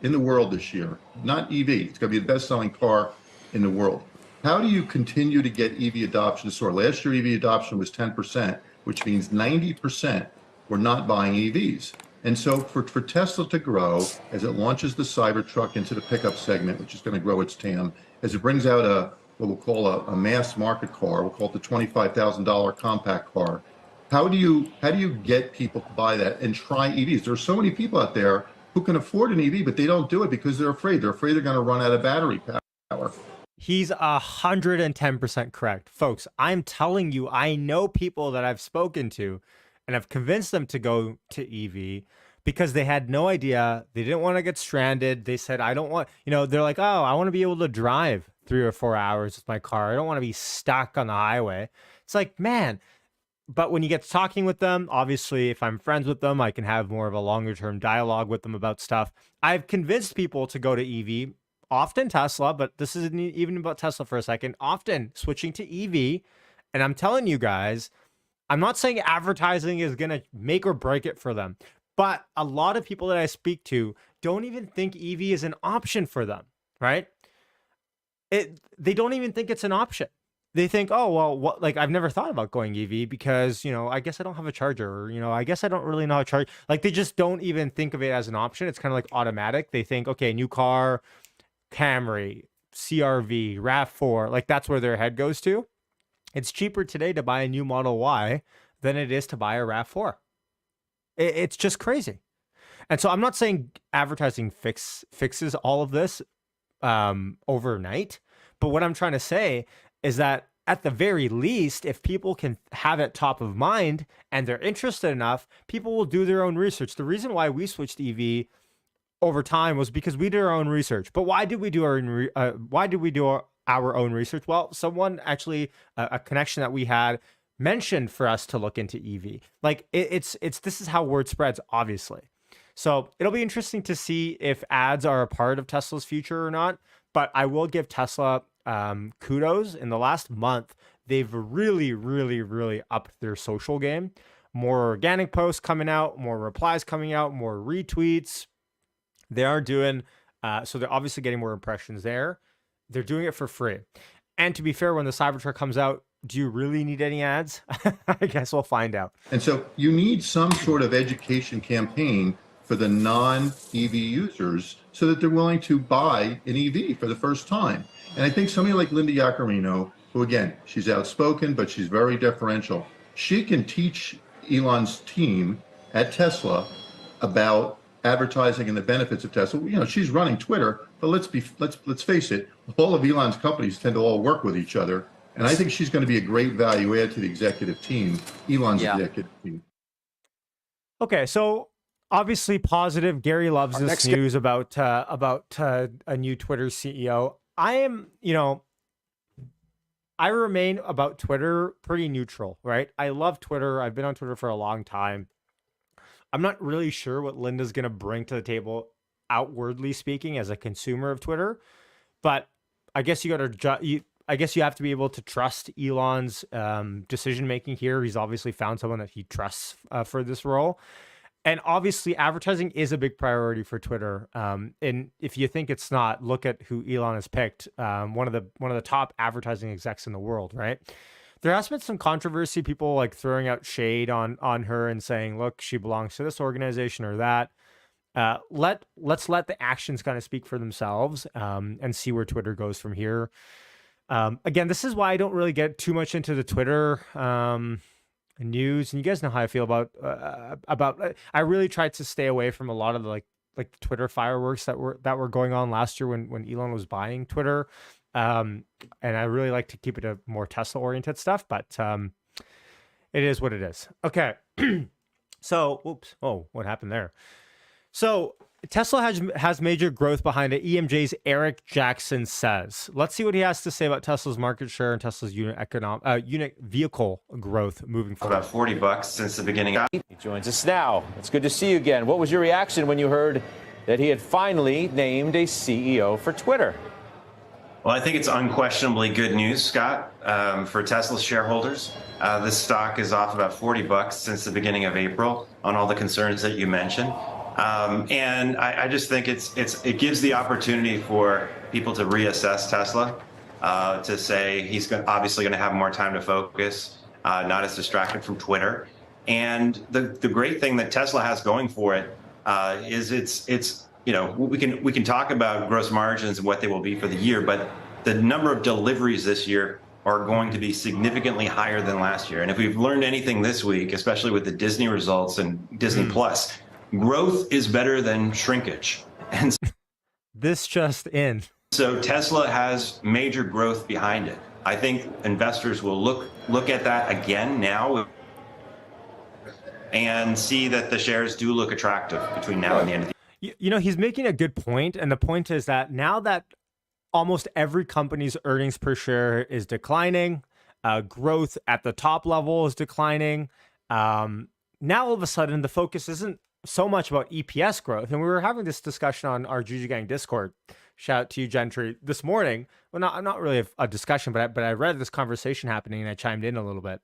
in the world this year, not EV. It's going to be the best-selling car in the world. How do you continue to get EV adoption to soar? Last year, EV adoption was 10%, which means 90% were not buying EVs. And so for Tesla to grow, as it launches the Cybertruck into the pickup segment, which is going to grow its TAM, as it brings out what we'll call a mass market car, we'll call it the $25,000 compact car. How do you get people to buy that and try EVs? There are so many people out there who can afford an EV, but they don't do it because they're afraid. They're afraid they're going to run out of battery power. He's 110% correct. Folks, I'm telling you, I know people that I've spoken to and I've convinced them to go to EV because they had no idea. They didn't want to get stranded. They said, I don't want, they're like, oh, I want to be able to drive 3 or 4 hours with my car. I don't want to be stuck on the highway. It's like, man. But when you get to talking with them, obviously, if I'm friends with them, I can have more of a longer term dialogue with them about stuff. I've convinced people to go to EV, often Tesla, but this isn't even about Tesla for a second, often switching to EV. And I'm telling you guys, I'm not saying advertising is going to make or break it for them, but a lot of people that I speak to don't even think EV is an option for them, right? They don't even think it's an option. They think, oh, well, what, like, I've never thought about going EV because, I guess I don't have a charger, or, I guess I don't really know how to charge. Like, they just don't even think of it as an option. It's kind of like automatic. They think, okay, new car, Camry, CRV, RAV4, like that's where their head goes to. It's cheaper today to buy a new Model Y than it is to buy a RAV4. It's just crazy. And so I'm not saying advertising fixes all of this overnight, but what I'm trying to say is that at the very least, if people can have it top of mind and they're interested enough, people will do their own research. The reason why we switched EV over time was because we did our own research. But why did we do our own research? Well, someone actually, a connection that we had, mentioned for us to look into EV. Like this is how word spreads, obviously. So it'll be interesting to see if ads are a part of Tesla's future or not. But I will give Tesla kudos. In the last month, they've really, really, really upped their social game. More organic posts coming out, more replies coming out, more retweets. They are doing, so they're obviously getting more impressions there. They're doing it for free. And to be fair, when the Cybertruck comes out, do you really need any ads? I guess we'll find out. And so you need some sort of education campaign for the non-EV users so that they're willing to buy an EV for the first time. And I think somebody like Linda Yaccarino, who again, she's outspoken, but she's very deferential. She can teach Elon's team at Tesla about advertising and the benefits of Tesla. You know, she's running Twitter, but let's face it, all of Elon's companies tend to all work with each other. And I think she's going to be a great value add to the executive team, Elon's executive team. Okay, so obviously positive. Gary loves this news about a new Twitter CEO. I remain about Twitter pretty neutral, right? I love Twitter. I've been on Twitter for a long time. I'm not really sure what Linda's going to bring to the table, outwardly speaking, as a consumer of Twitter. But I guess you have to be able to trust Elon's decision making here. He's obviously found someone that he trusts for this role. And obviously, advertising is a big priority for Twitter. And if you think it's not, look at who Elon has picked. One of the top advertising execs in the world, right? There has been some controversy, people like throwing out shade on her and saying, look, she belongs to this organization or that. Let's let the actions kind of speak for themselves and see where Twitter goes from here. Again, this is why I don't really get too much into the Twitter news, and you guys know how I feel about. I really tried to stay away from a lot of the like Twitter fireworks that were going on last year when Elon was buying Twitter. And I really like to keep it a more Tesla oriented stuff, but it is what it is. Okay. So, oops. Oh, what happened there? So Tesla has major growth behind it. EMJ's Eric Jackson says. Let's see what he has to say about Tesla's market share and Tesla's unit vehicle growth moving forward. About $40 since the beginning. He joins us now. It's good to see you again. What was your reaction when you heard that he had finally named a CEO for Twitter? Well, I think it's unquestionably good news, Scott, for Tesla's shareholders. This stock is off about $40 since the beginning of April on all the concerns that you mentioned. And I just think it gives the opportunity for people to reassess Tesla, to say he's obviously going to have more time to focus, not as distracted from Twitter. And the great thing that Tesla has going for it is it's we can talk about gross margins and what they will be for the year, but the number of deliveries this year are going to be significantly higher than last year. And if we've learned anything this week, especially with the Disney results and Disney Plus, growth is better than shrinkage. And this just in. So Tesla has major growth behind it. I think investors will look at that again now and see that the shares do look attractive between now and the end of the year. You know, he's making a good point, and the point is that now that almost every company's earnings per share is declining, growth at the top level is declining, now all of a sudden the focus isn't so much about EPS growth. And we were having this discussion on our Juju Gang Discord. Shout out to you, Gentry, this morning. Well, not really a discussion, but I read this conversation happening and I chimed in a little bit.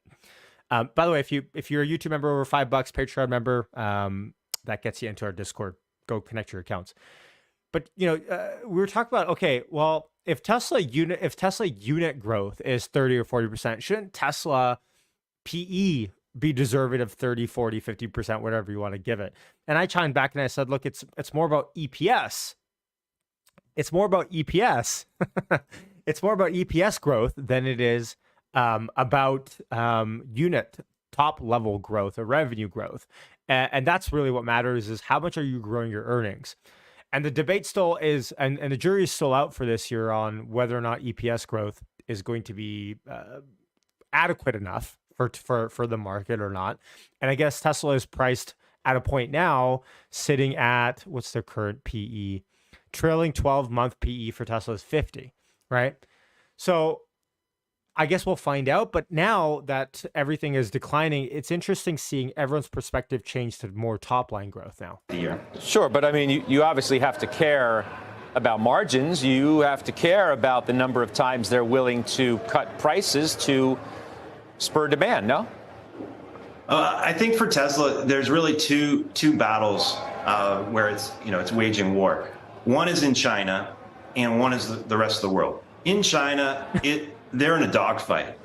By the way, if you're a YouTube member over $5, Patreon member, that gets you into our Discord. Go connect your accounts. But we were talking about, okay, well, if Tesla unit growth is 30 or 40%, shouldn't Tesla PE be deserving of 30, 40, 50%, whatever you want to give it? And I chimed back and I said, look, it's more about EPS. it's more about EPS. It's more about EPS growth than it is about unit top level growth or revenue growth. And that's really what matters, is how much are you growing your earnings? And the debate still is, and the jury is still out for this year on whether or not EPS growth is going to be adequate enough for the market or not. And I guess Tesla is priced at a point now sitting at, what's their current PE? Trailing 12-month PE for Tesla is 50, right? So I guess we'll find out. But now that everything is declining, it's interesting seeing everyone's perspective change to more top line growth now. Sure, but I mean, you obviously have to care about margins. You have to care about the number of times they're willing to cut prices to spur demand, no? I think for Tesla, there's really two battles where it's waging war. One is in China, and one is the rest of the world. In China, they're in a dogfight.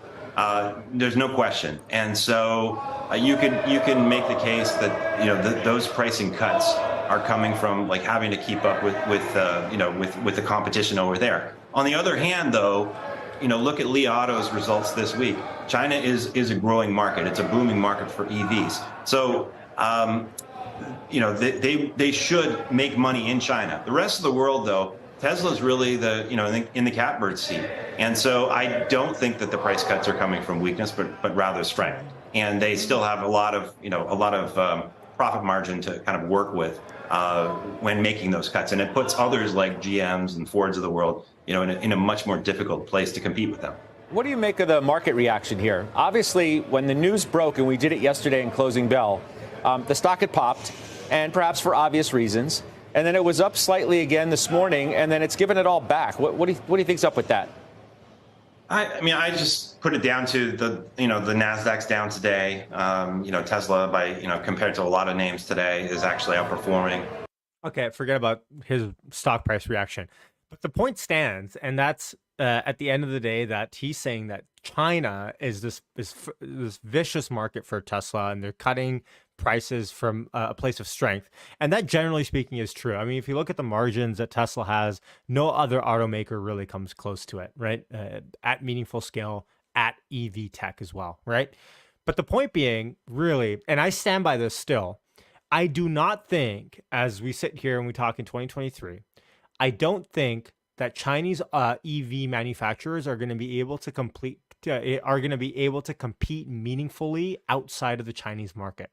There's no question, and so you can make the case that those pricing cuts are coming from like having to keep up with the competition over there. On the other hand, though, look at Li Auto's results this week. China is a growing market. It's a booming market for EVs. So, they should make money in China. The rest of the world, though, Tesla's really in the catbird seat. And so I don't think that the price cuts are coming from weakness, but rather strength. And they still have a lot of profit margin to kind of work with when making those cuts. And it puts others like GMs and Fords of the world, in a much more difficult place to compete with them. What do you make of the market reaction here? Obviously, when the news broke, and we did it yesterday in Closing Bell, the stock had popped, and perhaps for obvious reasons. And then it was up slightly again this morning, and then it's given it all back. What do you think's up with that? I just put it down to the Nasdaq's down today. Tesla compared to a lot of names today is actually outperforming. Okay, forget about his stock price reaction. But the point stands, and that's at the end of the day that he's saying that China is this vicious market for Tesla, and they're cutting prices from a place of strength. And that, generally speaking, is true. I mean, if you look at the margins that Tesla has, no other automaker really comes close to it, right? At meaningful scale, at EV tech as well, right? But the point being, really, and I stand by this still, I do not think, as we sit here and we talk in 2023, I don't think that Chinese EV manufacturers are going to be able to compete meaningfully outside of the Chinese market.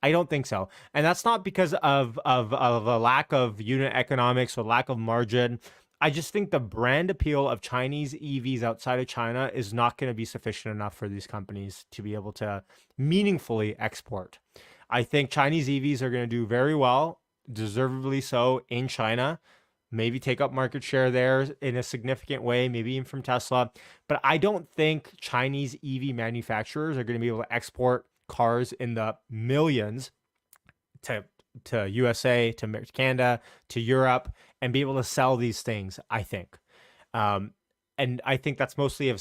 I don't think so. And that's not because of a lack of unit economics or lack of margin. I just think the brand appeal of Chinese EVs outside of China is not going to be sufficient enough for these companies to be able to meaningfully export. I think Chinese EVs are going to do very well, deservedly so, in China. Maybe take up market share there in a significant way, maybe even from Tesla. But I don't think Chinese EV manufacturers are going to be able to export cars in the millions to USA, to Canada, to Europe, and be able to sell these things, I think. And I think that's mostly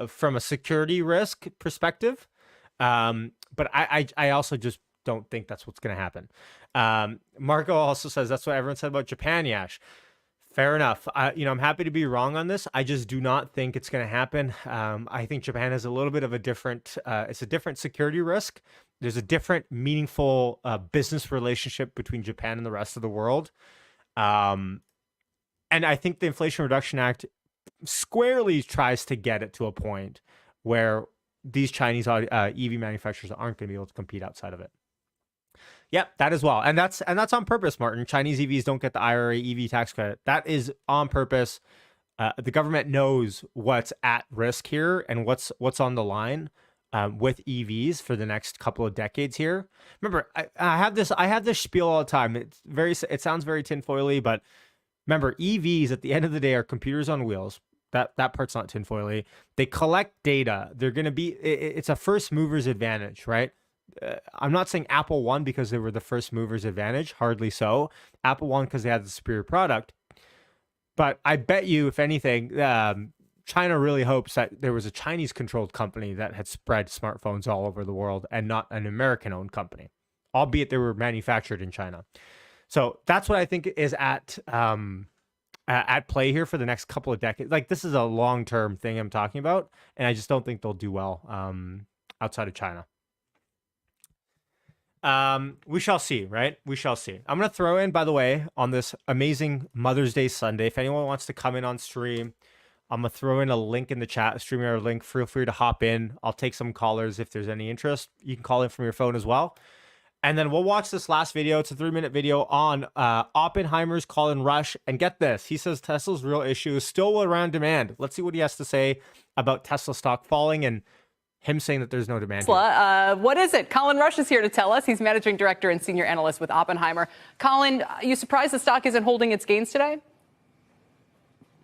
from a security risk perspective. But I also just don't think that's what's going to happen. Marco also says that's what everyone said about Japan, Yash. Fair enough. I'm happy to be wrong on this. I just do not think it's going to happen. I think Japan has a little bit of a different, it's a different security risk. There's a different meaningful business relationship between Japan and the rest of the world. And I think the Inflation Reduction Act squarely tries to get it to a point where these Chinese EV manufacturers aren't going to be able to compete outside of it. Yep, that as well. And that's on purpose, Martin. Chinese EVs don't get the IRA EV tax credit. That is on purpose. The government knows what's at risk here and what's on the line with EVs for the next couple of decades here. Remember, I have this spiel all the time. It sounds very tinfoily, but remember, EVs at the end of the day are computers on wheels. That part's not tinfoily. They collect data. They're going to be, it's a first mover's advantage, right? I'm not saying Apple won because they were the first mover's advantage. Hardly so. Apple won because they had the superior product. But I bet you, if anything, China really hopes that there was a Chinese-controlled company that had spread smartphones all over the world and not an American-owned company, albeit they were manufactured in China. So that's what I think is at at play here for the next couple of decades. Like, this is a long-term thing I'm talking about, and I just don't think they'll do well outside of China. We shall see, right? We shall see. I'm going to throw in, by the way, on this amazing Mother's Day Sunday, if anyone wants to come in on stream, I'm going to throw in a link in the chat, StreamYard link. Feel free to hop in. I'll take some callers if there's any interest. You can call in from your phone as well. And then we'll watch this last video. It's a 3-minute video on Oppenheimer's call in rush. And get this. He says Tesla's real issue is still around demand. Let's see what he has to say about Tesla stock falling and him saying that there's no demand. Tesla, what is it? Colin Rush is here to tell us. He's managing director and senior analyst with Oppenheimer. Colin, you surprised the stock isn't holding its gains today?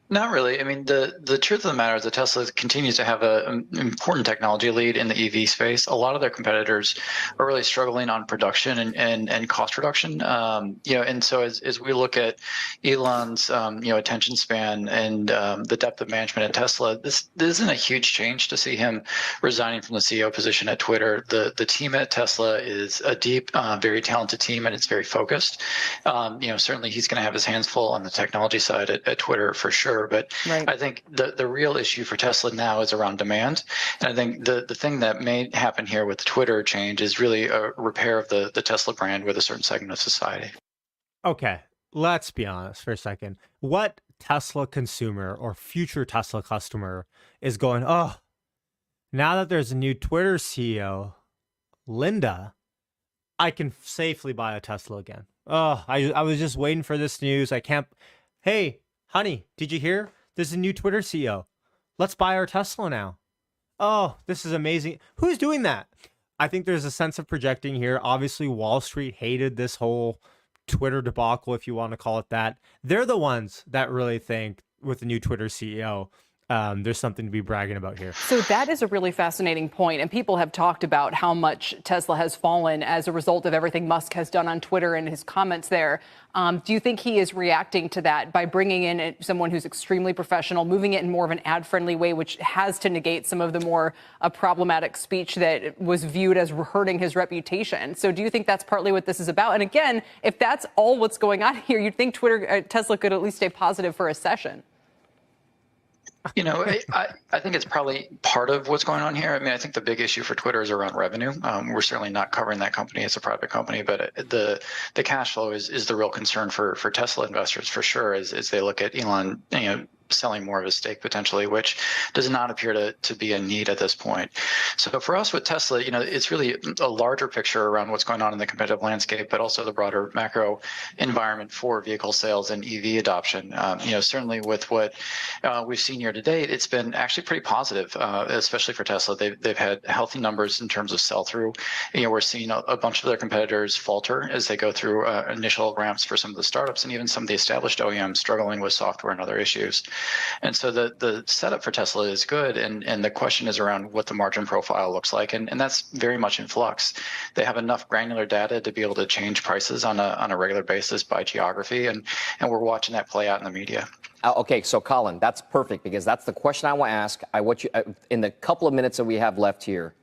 Not really. I mean, the truth of the matter is that Tesla continues to have an important technology lead in the EV space. A lot of their competitors are really struggling on production and cost reduction. And so as we look at Elon's attention span and the depth of management at Tesla, this isn't a huge change to see him resigning from the CEO position at Twitter. The team at Tesla is a deep, very talented team, and it's very focused. Certainly he's going to have his hands full on the technology side at Twitter for sure. But right. I think the real issue for Tesla now is around demand. And I think the thing that may happen here with the Twitter change is really a repair of the Tesla brand with a certain segment of society. Okay, let's be honest for a second. What Tesla consumer or future Tesla customer is going, oh, now that there's a new Twitter CEO, Linda, I can safely buy a Tesla again. Oh, I was just waiting for this news. I can't. Hey, honey, did you hear? There's a new Twitter CEO. Let's buy our Tesla now. Oh, this is amazing. Who's doing that? I think there's a sense of projecting here. Obviously, Wall Street hated this whole Twitter debacle, if you want to call it that. They're the ones that really think with the new Twitter CEO, there's something to be bragging about here. So that is a really fascinating point. And people have talked about how much Tesla has fallen as a result of everything Musk has done on Twitter and his comments there. Do you think he is reacting to that by bringing in someone who's extremely professional, moving it in more of an ad-friendly way, which has to negate some of the more problematic speech that was viewed as hurting his reputation? So do you think that's partly what this is about? And again, if that's all what's going on here, you'd think Tesla could at least stay positive for a session. I think it's probably part of what's going on here. I mean, I think the big issue for Twitter is around revenue. We're certainly not covering that company as a private company, but the cash flow is the real concern for Tesla investors for sure, as they look at Elon, selling more of his stake potentially, which does not appear to be a need at this point. So for us with Tesla, it's really a larger picture around what's going on in the competitive landscape, but also the broader macro environment for vehicle sales and EV adoption. Certainly with what we've seen year to date, it's been actually pretty positive, especially for Tesla. They've had healthy numbers in terms of sell-through. We're seeing a bunch of their competitors falter as they go through initial ramps for some of the startups and even some of the established OEMs struggling with software and other issues. And so the setup for Tesla is good, and the question is around what the margin profile looks like, and that's very much in flux. They have enough granular data to be able to change prices on a regular basis by geography, and we're watching that play out in the media. Okay, so Colin, that's perfect, because that's the question I want to ask. I want you, in the couple of minutes that we have left here,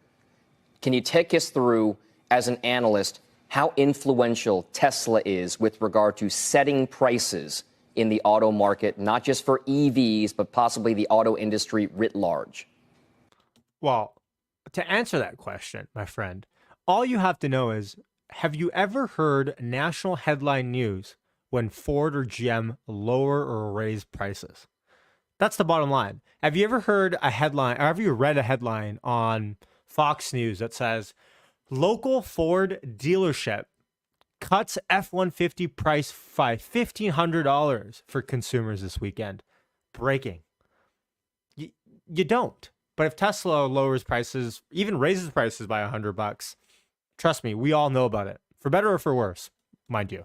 can you take us through, as an analyst, how influential Tesla is with regard to setting prices in the auto market, not just for EVs, but possibly the auto industry writ large? Well, to answer that question, my friend, all you have to know is, have you ever heard national headline news when Ford or GM lower or raise prices? That's the bottom line. Have you ever heard a headline, or have you read a headline on Fox News that says, local Ford dealership cuts F-150 price by $1,500 for consumers this weekend? Breaking. You don't. But if Tesla lowers prices, even raises prices by $100, trust me, we all know about it, for better or for worse, mind you.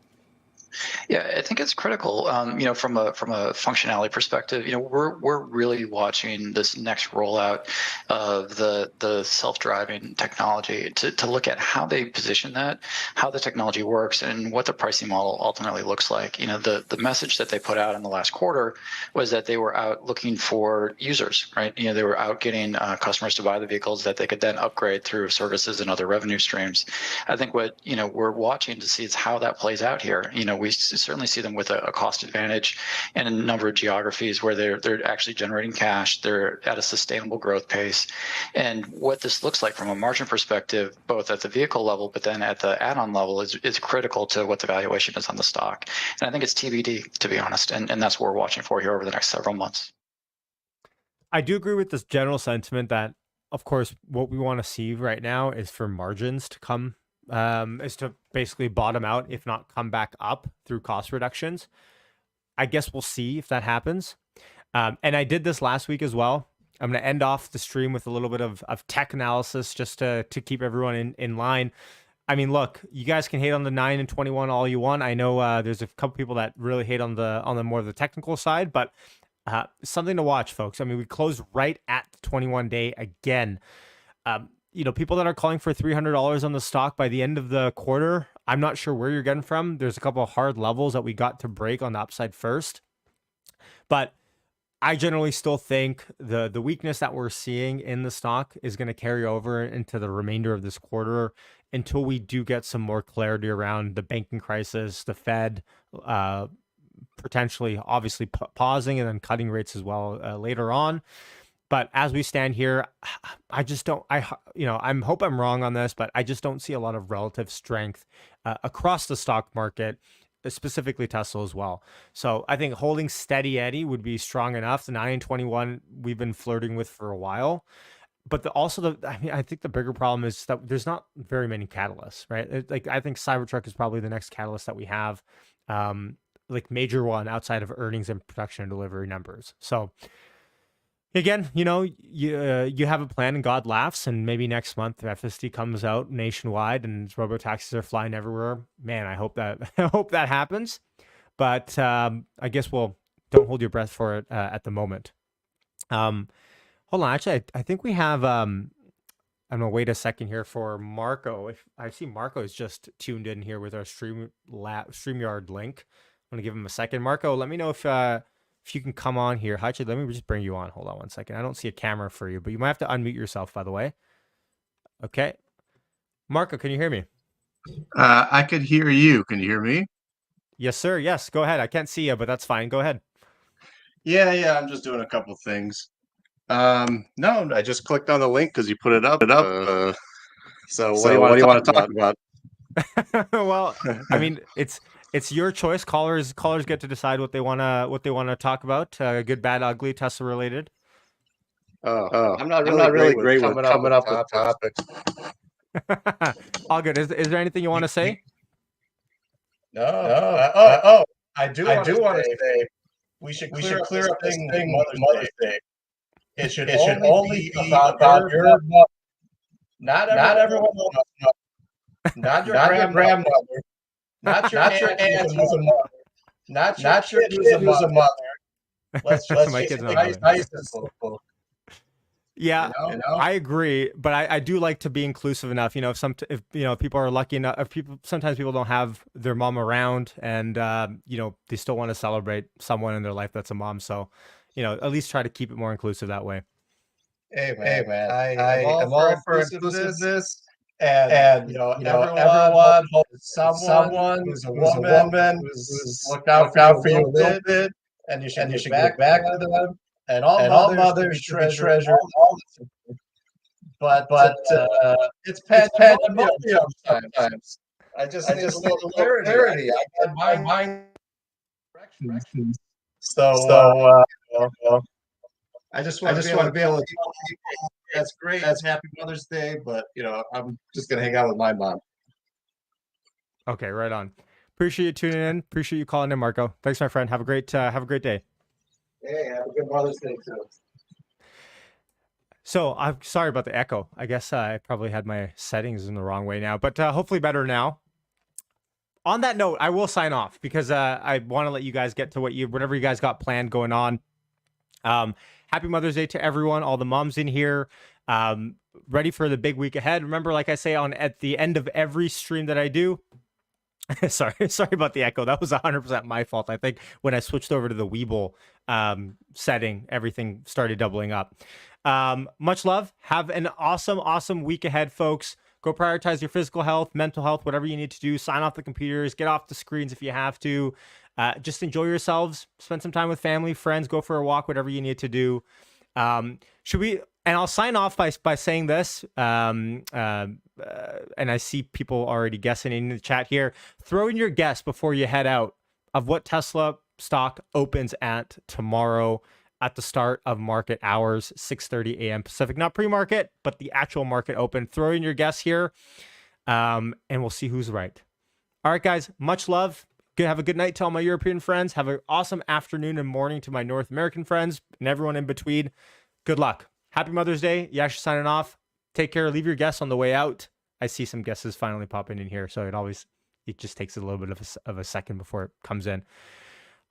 Yeah, I think it's critical. From a functionality perspective, we're really watching this next rollout of the self-driving technology to look at how they position that, how the technology works, and what the pricing model ultimately looks like. The message that they put out in the last quarter was that they were out looking for users, right? They were out getting customers to buy the vehicles that they could then upgrade through services and other revenue streams. I think what we're watching to see is how that plays out here. we certainly see them with a cost advantage in a number of geographies where they're actually generating cash. They're at a sustainable growth pace. And what this looks like from a margin perspective, both at the vehicle level, but then at the add-on level is critical to what the valuation is on the stock. And I think it's TBD, to be honest. And that's what we're watching for here over the next several months. I do agree with this general sentiment that, of course, what we want to see right now is for margins to come, is to basically bottom out, if not come back up through cost reductions. I guess we'll see if that happens. And I did this last week as well. I'm going to end off the stream with a little bit of tech analysis just to keep everyone in line. I mean, look, you guys can hate on the 9 and 21 all you want. I know there's a couple people that really hate on the more of the technical side, but something to watch, folks. I mean, we closed right at the 21-day again. People that are calling for $300 on the stock by the end of the quarter, I'm not sure where you're getting from. There's a couple of hard levels that we got to break on the upside first. But I generally still think the weakness that we're seeing in the stock is going to carry over into the remainder of this quarter until we do get some more clarity around the banking crisis, the Fed, potentially obviously pausing and then cutting rates as well later on. But as we stand here, I just don't, I hope I'm wrong on this, but I just don't see a lot of relative strength across the stock market, specifically Tesla as well. So I think holding steady Eddie would be strong enough. The 9 and 21 we've been flirting with for a while. But I think the bigger problem is that there's not very many catalysts, right? I think Cybertruck is probably the next catalyst that we have, major one outside of earnings and production and delivery numbers. So again, you have a plan and God laughs, and maybe next month the FSD comes out nationwide and robotaxis are flying everywhere. Man, I hope that happens. But I guess don't hold your breath for it at the moment. Hold on, actually, I think we have. I'm gonna wait a second here for Marco. If I see Marco is just tuned in here with our StreamYard link, I'm gonna give him a second. Marco, let me know if you can come on here. Actually, let me just bring you on. Hold on one second. I don't see a camera for you, but you might have to unmute yourself, by the way. Okay, Marco, can you hear me? I could hear you. Can you hear me? Yes, sir. Yes, go ahead. I can't see you, but that's fine. Go ahead. Yeah. I'm just doing a couple things. No, I just clicked on the link because you put it up. So what do you want to talk about? Well, I mean, it's your choice. Callers get to decide what they wanna talk about. Good, bad, ugly, Tesla related. I'm not really great with coming up with topics. All good. Is there anything you want to say? No. I do want to say we should clear up this thing Mother's Day. It should only be about your mother. Not everyone else. Not your grandmother. Not your aunt who's a mother. Not your kid who's a mother. Let's make it nice and simple. Yeah, I agree, but I do like to be inclusive enough. If people are lucky enough, sometimes people don't have their mom around, and they still want to celebrate someone in their life that's a mom. So, at least try to keep it more inclusive that way. Hey man, I'm all for inclusiveness, and everyone, someone who's a woman who's looked out for you a little bit, and you should get back to them. And all mothers should be treasured. But it's pandemonium sometimes. I just need a little clarity. I got my mind directions. So I just want to be able to tell people that's great. That's Happy Mother's Day. But I'm just gonna hang out with my mom. Okay, right on. Appreciate you tuning in. Appreciate you calling in, Marco. Thanks, my friend. Have a great day. Hey, have a good Mother's Day too. So I'm sorry about the echo. I guess I probably had my settings in the wrong way now, but hopefully better now. On that note, I will sign off because I want to let you guys get to whatever you guys got planned going on. Happy Mother's Day to everyone, all the moms in here. Ready for the big week ahead. Remember, like I say at the end of every stream that I do, sorry about the echo. That was 100% my fault. I think when I switched over to the Weeble setting, everything started doubling up. Much love. Have an awesome week ahead, folks. Go prioritize your physical health, mental health, whatever you need to do. Sign off the computers, get off the screens if you have to. Just enjoy yourselves. Spend some time with family, friends. Go for a walk, whatever you need to do. Should we? And I'll sign off by saying this. And I see people already guessing in the chat here. Throw in your guess before you head out of what Tesla stock opens at tomorrow at the start of market hours, 6:30 a.m. Pacific. Not pre-market, but the actual market open. Throw in your guess here, and we'll see who's right. All right, guys. Much love. Have a good night to all my European friends. Have an awesome afternoon and morning to my North American friends and everyone in between. Good luck. Happy Mother's Day. Yash signing off. Take care. Leave your guess on the way out. I see some guesses finally popping in here, so it just takes a little bit of a second before it comes in.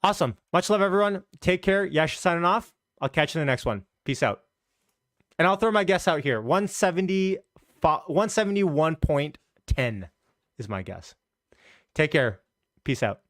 Awesome. Much love, everyone. Take care. Yash signing off. I'll catch you in the next one. Peace out. And I'll throw my guess out here. 171.10 is my guess. Take care. Peace out.